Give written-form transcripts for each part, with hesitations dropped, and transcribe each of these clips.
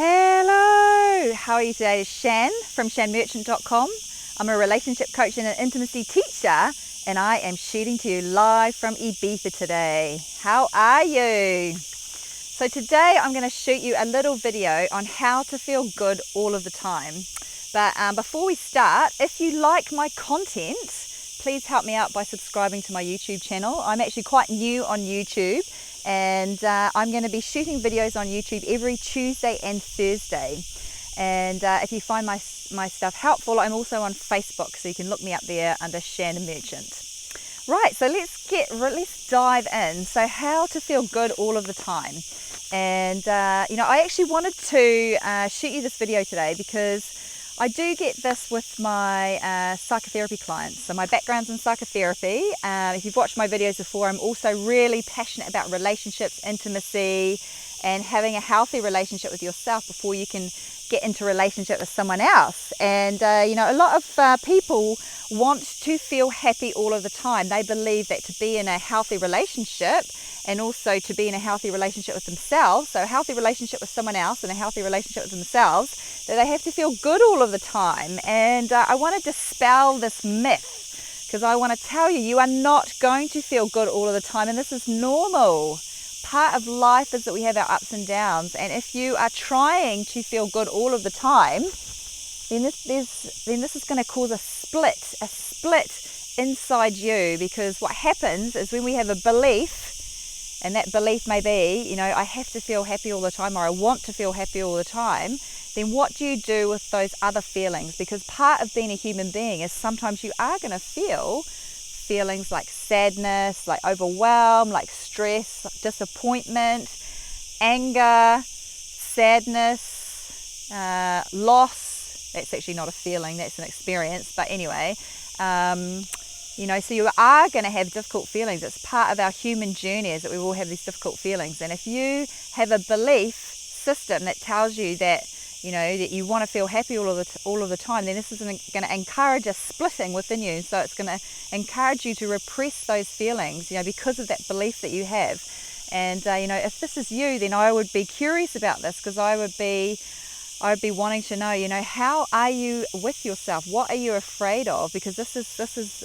Hello, how are you today? It's Shan from shanmerchant.com. I'm a relationship coach and an intimacy teacher, and I am shooting to you live from Ibiza today. How are you? So today I'm going to shoot you a little video on how to feel good all of the time. But before we start, if you like my content, please help me out by subscribing to my YouTube channel. I'm actually quite new on YouTube, and I'm going to be shooting videos on YouTube every Tuesday and Thursday. And if you find my stuff helpful, I'm also on Facebook, so you can look me up there under Shan Merchant. Right, so let's dive in. So how to feel good all of the time. And I actually wanted to shoot you this video today because I do get this with my psychotherapy clients. So my background's in psychotherapy. If you've watched my videos before, I'm also really passionate about relationships, intimacy, and having a healthy relationship with yourself before you can get into a relationship with someone else. And a lot of people want to feel happy all of the time. They believe that to be in a healthy relationship and also to be in a healthy relationship with themselves, so a healthy relationship with someone else and a healthy relationship with themselves, that they have to feel good all of the time. And I want to dispel this myth, because I want to tell you, you are not going to feel good all of the time, and this is normal. Part of life is that we have our ups and downs, and if you are trying to feel good all of the time, then this is going to cause a split inside you, because what happens is when we have a belief, and that belief may be, I have to feel happy all the time, or I want to feel happy all the time, then what do you do with those other feelings? Because part of being a human being is sometimes you are going to feel feelings like sadness, like overwhelm, like stress, like disappointment, anger, sadness, loss. That's actually not a feeling, that's an experience. But anyway, so you are going to have difficult feelings. It's part of our human journey, is that we will have these difficult feelings. And if you have a belief system that tells you that that you want to feel happy all of the time, then this is going to encourage a splitting within you. So it's going to encourage you to repress those feelings, because of that belief that you have. And if this is you, then I would be curious about this, because I would be wanting to know, how are you with yourself? What are you afraid of? Because this is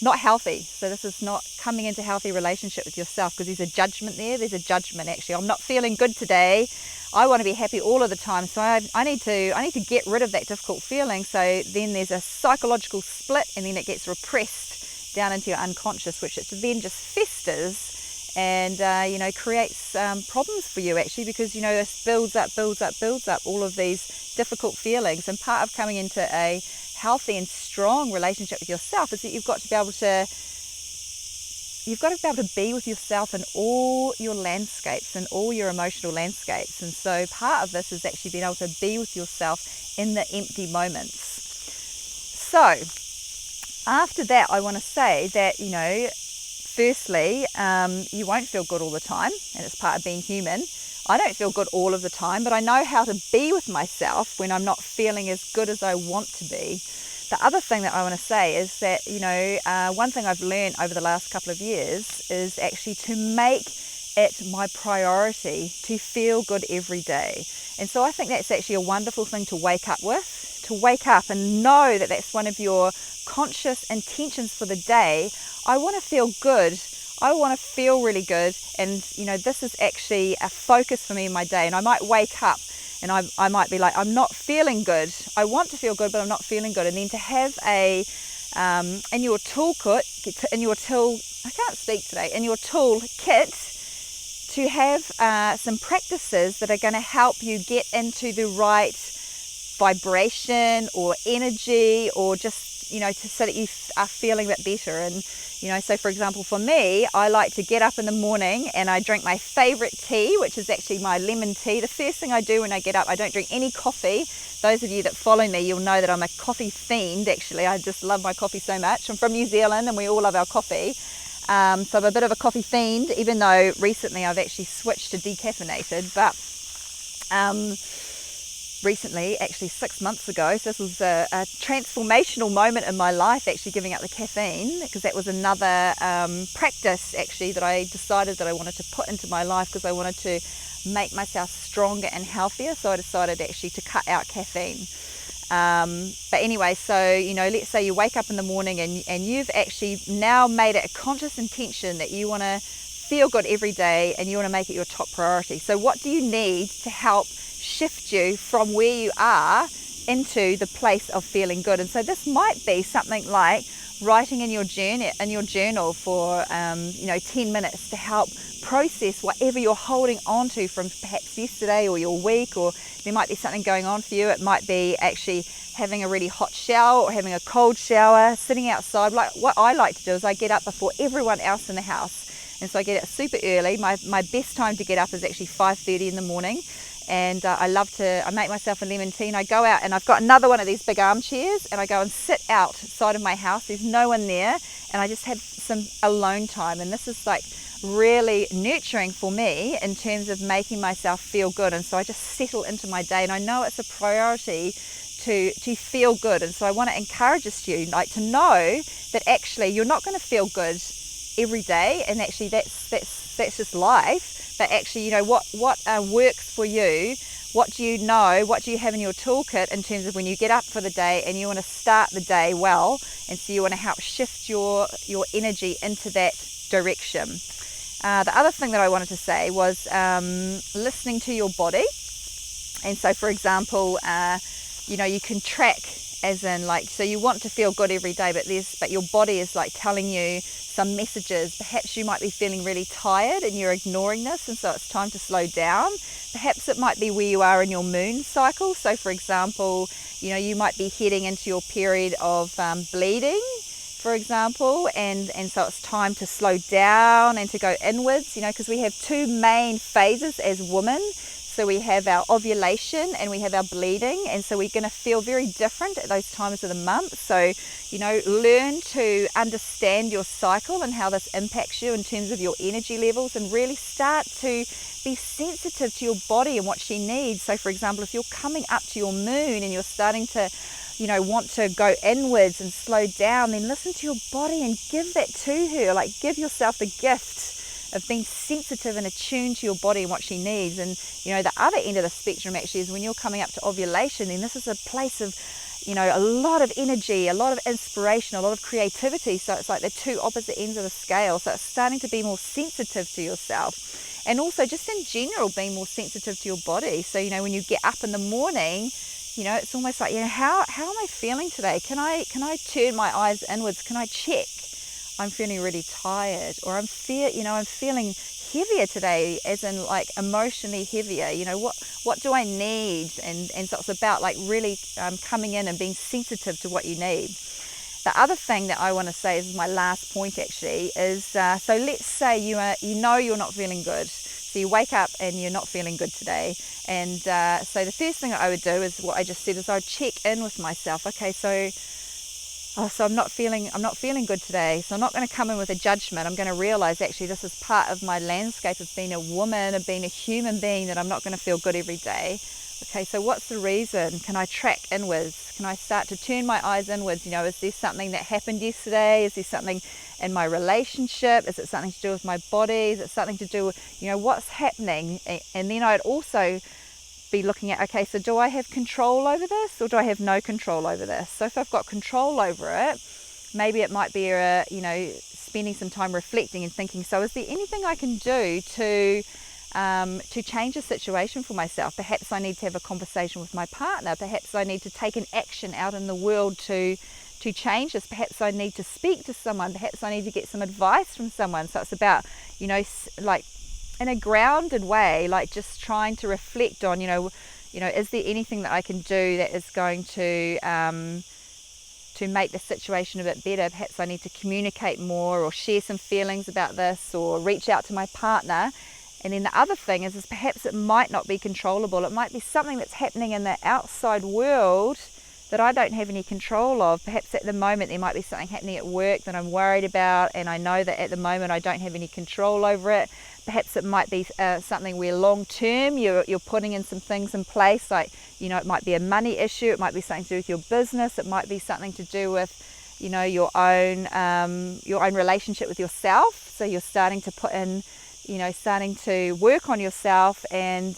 not healthy. So this is not coming into healthy relationship with yourself, because there's a judgment there. There's a judgment, actually. I'm not feeling good today. I want to be happy all of the time, so I need to get rid of that difficult feeling. So then there's a psychological split, and then it gets repressed down into your unconscious, which it then just festers and creates problems for you, actually, because this builds up all of these difficult feelings. And part of coming into a healthy and strong relationship with yourself is that you've got to be able to be with yourself in all your landscapes and all your emotional landscapes. And so part of this is actually being able to be with yourself in the empty moments. So after that, I want to say that, firstly, you won't feel good all the time, and it's part of being human. I don't feel good all of the time, but I know how to be with myself when I'm not feeling as good as I want to be. The other thing that I want to say is that, one thing I've learned over the last couple of years is actually to make it my priority to feel good every day. And so I think that's actually a wonderful thing to wake up with, to wake up and know that that's one of your conscious intentions for the day. I want to feel good. I want to feel really good. And, this is actually a focus for me in my day. And I might wake up and I might be like, I'm not feeling good. I want to feel good, but I'm not feeling good. And then to have in your toolkit, in your toolkit, to have some practices that are going to help you get into the right vibration or energy, or just, so that you are feeling a bit better. And, so for example, for me, I like to get up in the morning and I drink my favorite tea, which is actually my lemon tea. The first thing I do when I get up, I don't drink any coffee. Those of you that follow me, you'll know that I'm a coffee fiend, actually. I just love my coffee so much. I'm from New Zealand and we all love our coffee. So I'm a bit of a coffee fiend, even though recently I've actually switched to decaffeinated. But recently, actually 6 months ago. So this was a transformational moment in my life, actually giving up the caffeine, because that was another practice actually that I decided that I wanted to put into my life, because I wanted to make myself stronger and healthier. So I decided actually to cut out caffeine. But anyway, so, you know, let's say you wake up in the morning and you've actually now made it a conscious intention that you want to feel good every day and you want to make it your top priority. So what do you need to help shift you from where you are into the place of feeling good? And so this might be something like writing in your journal for 10 minutes to help process whatever you're holding on to from perhaps yesterday or your week, or there might be something going on for you. It might be actually having a really hot shower or having a cold shower, sitting outside. Like what I like to do is I get up before everyone else in the house, and so I get up super early. My best time to get up is actually 5:30 in the morning. And I make myself a lemon tea, and I go out and I've got another one of these big armchairs and I go and sit outside of my house. There's no one there, and I just have some alone time. And this is like really nurturing for me in terms of making myself feel good. And so I just settle into my day, and I know it's a priority to feel good. And so I want to encourage you, like, to know that actually you're not going to feel good every day, and actually that's just life. But actually, you know, what works for you, what do you know, what do you have in your toolkit in terms of when you get up for the day and you want to start the day well, and so you want to help shift your energy into that direction. The other thing that I wanted to say was listening to your body. And so, for example, you can track, as in, like, so you want to feel good every day, but your body is like telling you some messages. Perhaps you might be feeling really tired and you're ignoring this, and so it's time to slow down. Perhaps it might be where you are in your moon cycle. So for example, you know, you might be heading into your period of bleeding, for example, and so it's time to slow down and to go inwards, you know, because we have two main phases as women. So we have our ovulation and we have our bleeding, and so we're going to feel very different at those times of the month. So, you know, learn to understand your cycle and how this impacts you in terms of your energy levels, and really start to be sensitive to your body and what she needs. So for example, if you're coming up to your moon and you're starting to, you know, want to go inwards and slow down, then listen to your body and give that to her. Like, give yourself the gift of being sensitive and attuned to your body and what she needs. And, you know, the other end of the spectrum actually is when you're coming up to ovulation, then this is a place of, you know, a lot of energy, a lot of inspiration, a lot of creativity. So it's like the two opposite ends of the scale. So it's starting to be more sensitive to yourself, and also just in general being more sensitive to your body. So, you know, when you get up in the morning, you know, it's almost like, you know, how am I feeling today? Can I turn my eyes inwards? Can I check? I'm feeling really tired, or I'm feeling heavier today, as in like emotionally heavier. You know, what do I need? And so it's about like really coming in and being sensitive to what you need. The other thing that I want to say is my last point actually is, so let's say you're not feeling good. So you wake up and you're not feeling good today. And so the first thing that I would do is what I just said, is I would check in with myself. Okay, so I'm not feeling good today. So I'm not going to come in with a judgment. I'm going to realize actually this is part of my landscape of being a woman, of being a human being, that I'm not going to feel good every day. Okay, so what's the reason? Can I track inwards? Can I start to turn my eyes inwards? You know, is there something that happened yesterday? Is there something in my relationship? Is it something to do with my body? Is it something to do with, you know, what's happening? And then I'd also be looking at, okay, so do I have control over this, or do I have no control over this? So if I've got control over it, maybe it might be spending some time reflecting and thinking, so is there anything I can do to change the situation for myself? Perhaps I need to have a conversation with my partner. Perhaps I need to take an action out in the world to change this. Perhaps I need to speak to someone. Perhaps I need to get some advice from someone. So it's about, you know, like in a grounded way, like just trying to reflect on, you know, is there anything that I can do that is going to make the situation a bit better? Perhaps I need to communicate more, or share some feelings about this, or reach out to my partner. And then the other thing is perhaps it might not be controllable. It might be something that's happening in the outside world that I don't have any control of. Perhaps at the moment there might be something happening at work that I'm worried about, and I know that at the moment I don't have any control over it. Perhaps it might be something where long term you're putting in some things in place, like, you know, it might be a money issue, it might be something to do with your business, it might be something to do with, you know, your own relationship with yourself. So you're starting to put in, you know, starting to work on yourself, and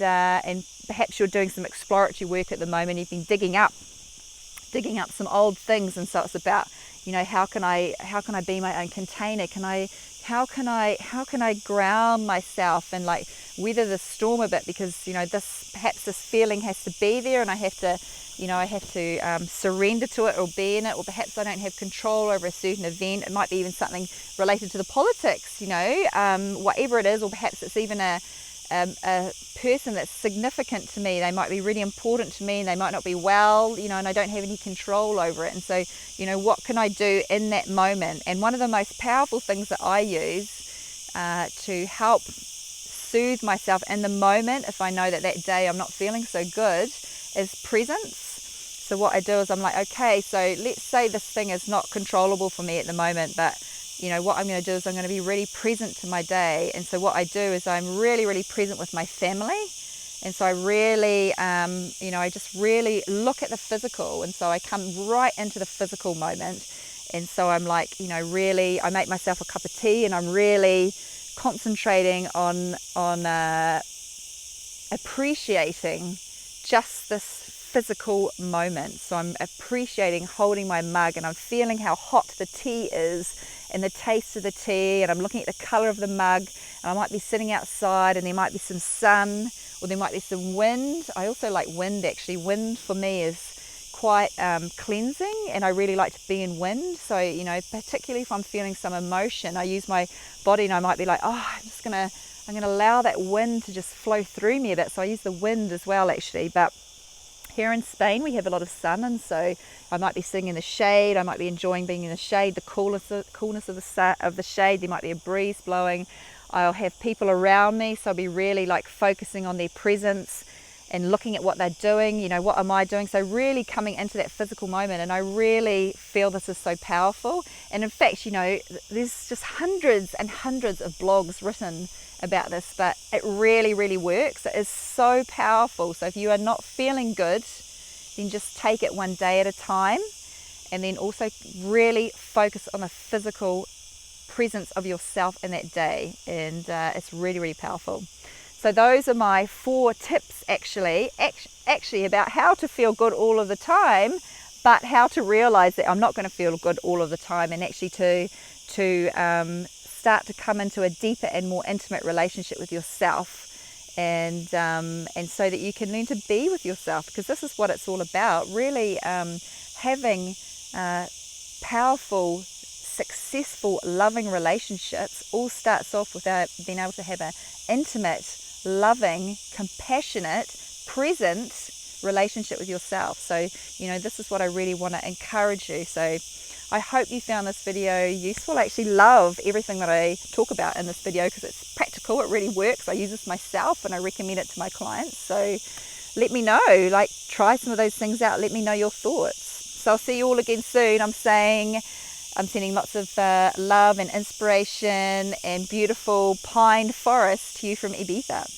perhaps you're doing some exploratory work at the moment. You've been digging up some old things, and so it's about, you know, how can I be my own container? How can I ground myself and like weather the storm a bit, because, you know, perhaps this feeling has to be there, and I have to surrender to it or be in it, or perhaps I don't have control over a certain event. It might be even something related to the politics, you know, whatever it is, or perhaps it's even a person that's significant to me. They might be really important to me, and they might not be well, you know, and I don't have any control over it. And so, you know, what can I do in that moment? And one of the most powerful things that I use to help soothe myself in the moment, if I know that day I'm not feeling so good, is presence. So what I do is I'm like, okay, so let's say this thing is not controllable for me at the moment, but, you know, what I'm going to do is I'm going to be really present to my day. And so what I do is I'm really, really present with my family. And so I really, you know, I just really look at the physical. And so I come right into the physical moment. And so I'm like, you know, really, I make myself a cup of tea, and I'm really concentrating on appreciating just this physical moment. So I'm appreciating holding my mug, and I'm feeling how hot the tea is and the taste of the tea, and I'm looking at the color of the mug, and I might be sitting outside, and there might be some sun, or there might be some wind. I also like wind, actually. Wind for me is quite cleansing, and I really like to be in wind. So, you know, particularly if I'm feeling some emotion, I use my body, and I might be like, oh, I'm gonna allow that wind to just flow through me a bit. So I use the wind as well, actually. But here in Spain we have a lot of sun, and so I might be sitting in the shade. I might be enjoying being in the shade, the coolness of the shade. There might be a breeze blowing. I'll have people around me, so I'll be really like focusing on their presence and looking at what they're doing. You know, what am I doing? So really coming into that physical moment. And I really feel this is so powerful. And in fact, you know, there's just hundreds and hundreds of blogs written about this, but it really, really works. It is so powerful. So if you are not feeling good, then just take it one day at a time, and then also really focus on the physical presence of yourself in that day. And it's really, really powerful. So those are my 4 tips actually about how to feel good all of the time, but how to realize that I'm not going to feel good all of the time, and actually to start to come into a deeper and more intimate relationship with yourself, and so that you can learn to be with yourself, because this is what it's all about, really. Having powerful, successful, loving relationships all starts off with being able to have an intimate, loving, compassionate, present relationship with yourself. So, you know, this is what I really want to encourage you. So I hope you found this video useful. I actually love everything that I talk about in this video, because it's practical, it really works. I use this myself, and I recommend it to my clients. So let me know, like, try some of those things out. Let me know your thoughts. So I'll see you all again soon. I'm sending lots of love and inspiration and beautiful pine forest to you from Ibiza.